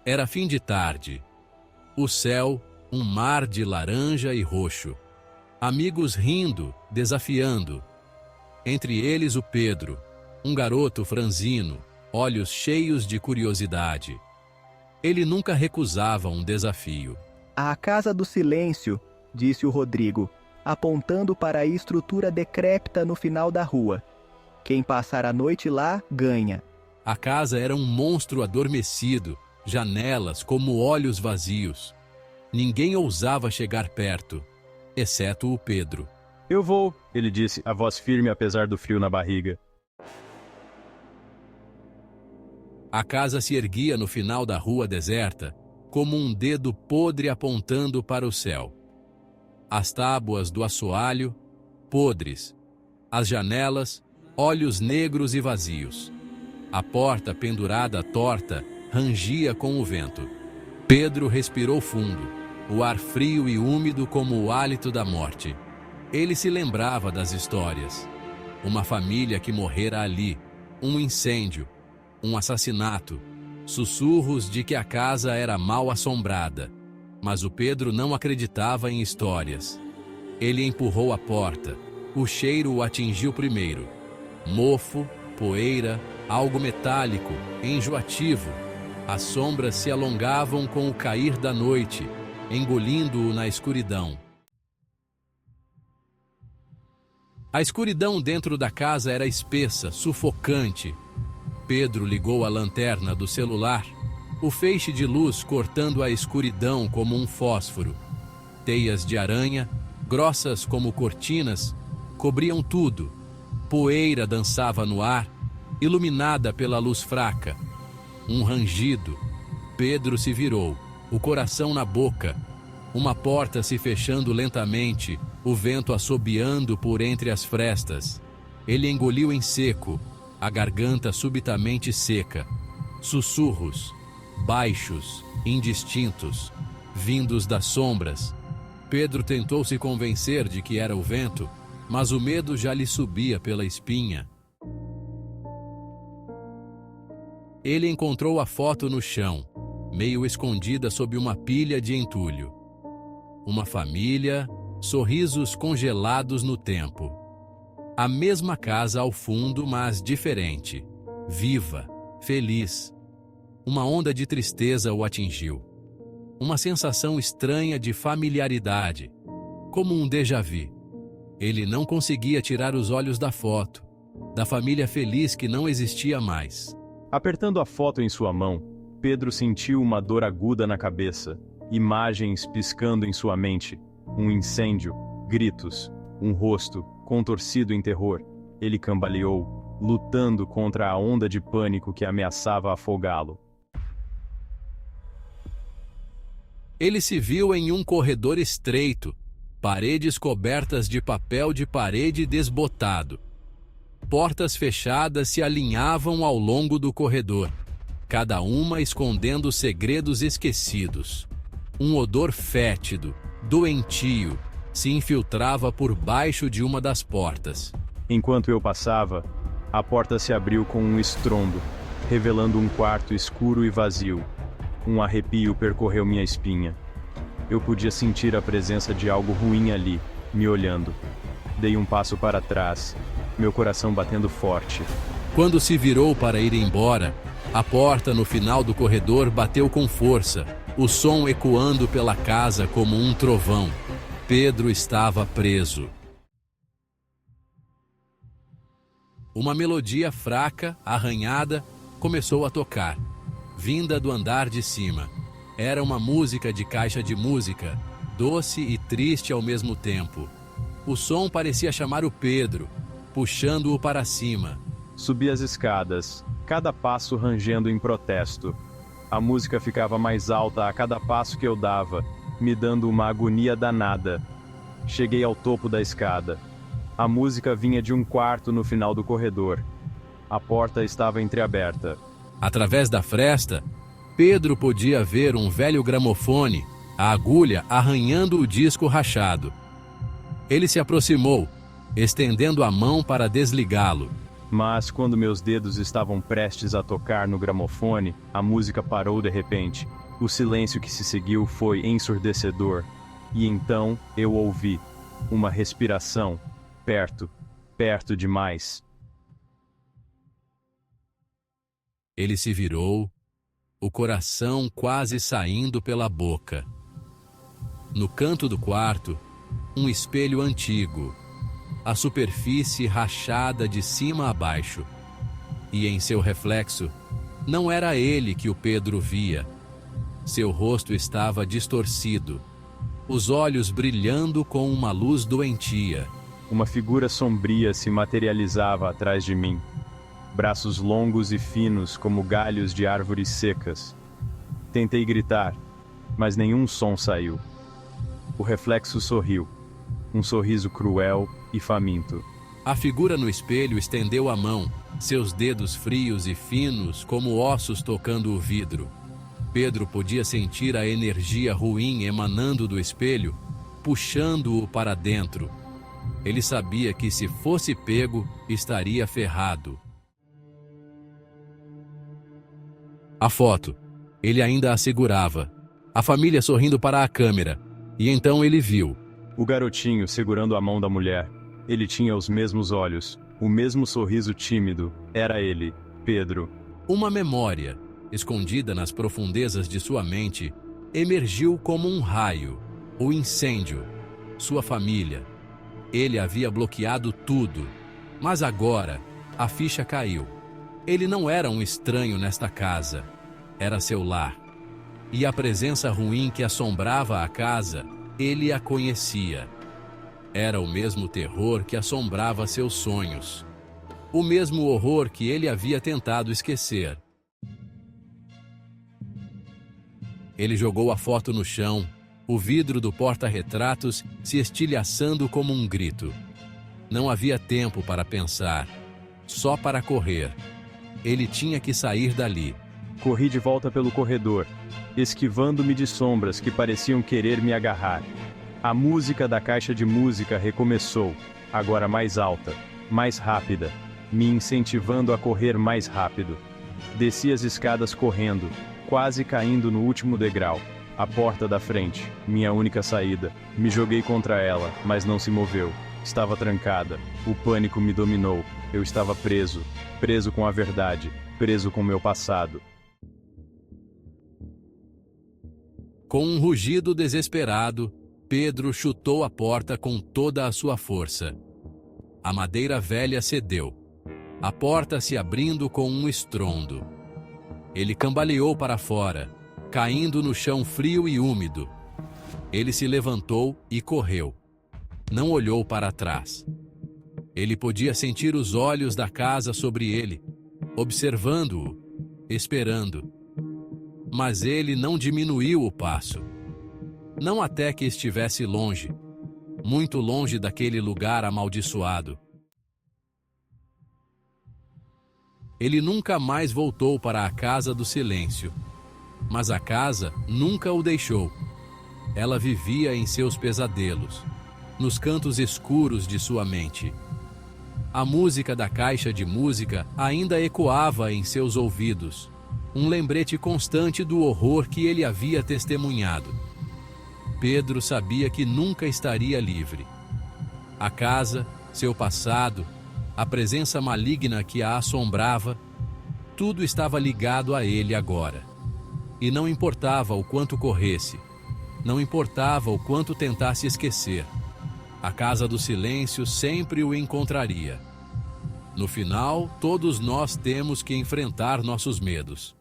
Era fim de tarde. O céu, um mar de laranja e roxo. Amigos rindo, desafiando. Entre eles o Pedro, um garoto franzino, olhos cheios de curiosidade. Ele nunca recusava um desafio. A Casa do Silêncio, disse o Rodrigo, apontando para a estrutura decrépita no final da rua. Quem passar a noite lá, ganha. A casa era um monstro adormecido, janelas como olhos vazios. Ninguém ousava chegar perto, exceto o Pedro. Eu vou, ele disse, a voz firme apesar do frio na barriga. A casa se erguia no final da rua deserta, como um dedo podre apontando para o céu. As tábuas do assoalho, podres. As janelas, olhos negros e vazios. A porta pendurada torta rangia com o vento. Pedro respirou fundo, o ar frio e úmido como o hálito da morte. Ele se lembrava das histórias. Uma família que morrera ali, um incêndio, um assassinato, sussurros de que a casa era mal assombrada. Mas o Pedro não acreditava em histórias. Ele empurrou a porta. O cheiro o atingiu primeiro. Mofo, poeira, algo metálico, enjoativo. As sombras se alongavam com o cair da noite, engolindo-o na escuridão. A escuridão dentro da casa era espessa, sufocante. Pedro ligou a lanterna do celular, o feixe de luz cortando a escuridão como um fósforo. Teias de aranha, grossas como cortinas, cobriam tudo. Poeira dançava no ar, iluminada pela luz fraca. Um rangido. Pedro se virou, o coração na boca. Uma porta se fechando lentamente, o vento assobiando por entre as frestas. Ele engoliu em seco, a garganta subitamente seca. Sussurros, baixos, indistintos, vindos das sombras. Pedro tentou se convencer de que era o vento, mas o medo já lhe subia pela espinha. Ele encontrou a foto no chão, meio escondida sob uma pilha de entulho. Uma família, sorrisos congelados no tempo. A mesma casa ao fundo, mas diferente. Viva, feliz. Uma onda de tristeza o atingiu. Uma sensação estranha de familiaridade, como um déjà-vu. Ele não conseguia tirar os olhos da foto, da família feliz que não existia mais. Apertando a foto em sua mão, Pedro sentiu uma dor aguda na cabeça, imagens piscando em sua mente, um incêndio, gritos, um rosto contorcido em terror. Ele cambaleou, lutando contra a onda de pânico que ameaçava afogá-lo. Ele se viu em um corredor estreito, paredes cobertas de papel de parede desbotado. Portas fechadas se alinhavam ao longo do corredor, cada uma escondendo segredos esquecidos. Um odor fétido, doentio, se infiltrava por baixo de uma das portas. Enquanto eu passava, a porta se abriu com um estrondo, revelando um quarto escuro e vazio. Um arrepio percorreu minha espinha. Eu podia sentir a presença de algo ruim ali, me olhando. Dei um passo para trás, meu coração batendo forte. Quando se virou para ir embora, a porta no final do corredor bateu com força, o som ecoando pela casa como um trovão. Pedro estava preso. Uma melodia fraca, arranhada, começou a tocar, vinda do andar de cima. Era uma música de caixa de música, doce e triste ao mesmo tempo. O som parecia chamar o Pedro, puxando-o para cima. Subi as escadas, cada passo rangendo em protesto. A música ficava mais alta a cada passo que eu dava, me dando uma agonia danada. Cheguei ao topo da escada. A música vinha de um quarto no final do corredor. A porta estava entreaberta. Através da fresta, Pedro podia ver um velho gramofone, a agulha arranhando o disco rachado. Ele se aproximou, estendendo a mão para desligá-lo. Mas quando meus dedos estavam prestes a tocar no gramofone, a música parou de repente. O silêncio que se seguiu foi ensurdecedor. E então eu ouvi uma respiração, perto, perto demais. Ele se virou, o coração quase saindo pela boca. No canto do quarto, um espelho antigo, a superfície rachada de cima a baixo. E em seu reflexo, não era ele que o Pedro via. Seu rosto estava distorcido, os olhos brilhando com uma luz doentia. Uma figura sombria se materializava atrás de mim. Braços longos e finos como galhos de árvores secas. Tentei gritar, mas nenhum som saiu. O reflexo sorriu, um sorriso cruel e faminto. A figura no espelho estendeu a mão, seus dedos frios e finos como ossos tocando o vidro. Pedro podia sentir a energia ruim emanando do espelho, puxando-o para dentro. Ele sabia que se fosse pego, estaria ferrado. A foto. Ele ainda a segurava. A família sorrindo para a câmera. E então ele viu. O garotinho segurando a mão da mulher. Ele tinha os mesmos olhos, o mesmo sorriso tímido. Era ele, Pedro. Uma memória, escondida nas profundezas de sua mente, emergiu como um raio. O incêndio. Sua família. Ele havia bloqueado tudo. Mas agora, a ficha caiu. Ele não era um estranho nesta casa. Era seu lar. E a presença ruim que assombrava a casa, ele a conhecia. Era o mesmo terror que assombrava seus sonhos. O mesmo horror que ele havia tentado esquecer. Ele jogou a foto no chão, o vidro do porta-retratos se estilhaçando como um grito. Não havia tempo para pensar, só para correr. Ele tinha que sair dali. Corri de volta pelo corredor, esquivando-me de sombras que pareciam querer me agarrar. A música da caixa de música recomeçou, agora mais alta, mais rápida, me incentivando a correr mais rápido. Desci as escadas correndo, quase caindo no último degrau. A porta da frente, minha única saída. Me joguei contra ela, mas não se moveu. Estava trancada. O pânico me dominou. Eu estava preso. Preso com a verdade. Preso com meu passado. Com um rugido desesperado, Pedro chutou a porta com toda a sua força. A madeira velha cedeu. A porta se abrindo com um estrondo. Ele cambaleou para fora, caindo no chão frio e úmido. Ele se levantou e correu. Não olhou para trás. Ele podia sentir os olhos da casa sobre ele, observando-o, esperando. Mas ele não diminuiu o passo. Não até que estivesse longe, muito longe daquele lugar amaldiçoado. Ele nunca mais voltou para a casa do silêncio. Mas a casa nunca o deixou. Ela vivia em seus pesadelos, nos cantos escuros de sua mente. A música da caixa de música ainda ecoava em seus ouvidos, um lembrete constante do horror que ele havia testemunhado. Pedro sabia que nunca estaria livre. A casa, seu passado, a presença maligna que a assombrava, tudo estava ligado a ele agora. E não importava o quanto corresse, não importava o quanto tentasse esquecer, a casa do silêncio sempre o encontraria. No final, todos nós temos que enfrentar nossos medos.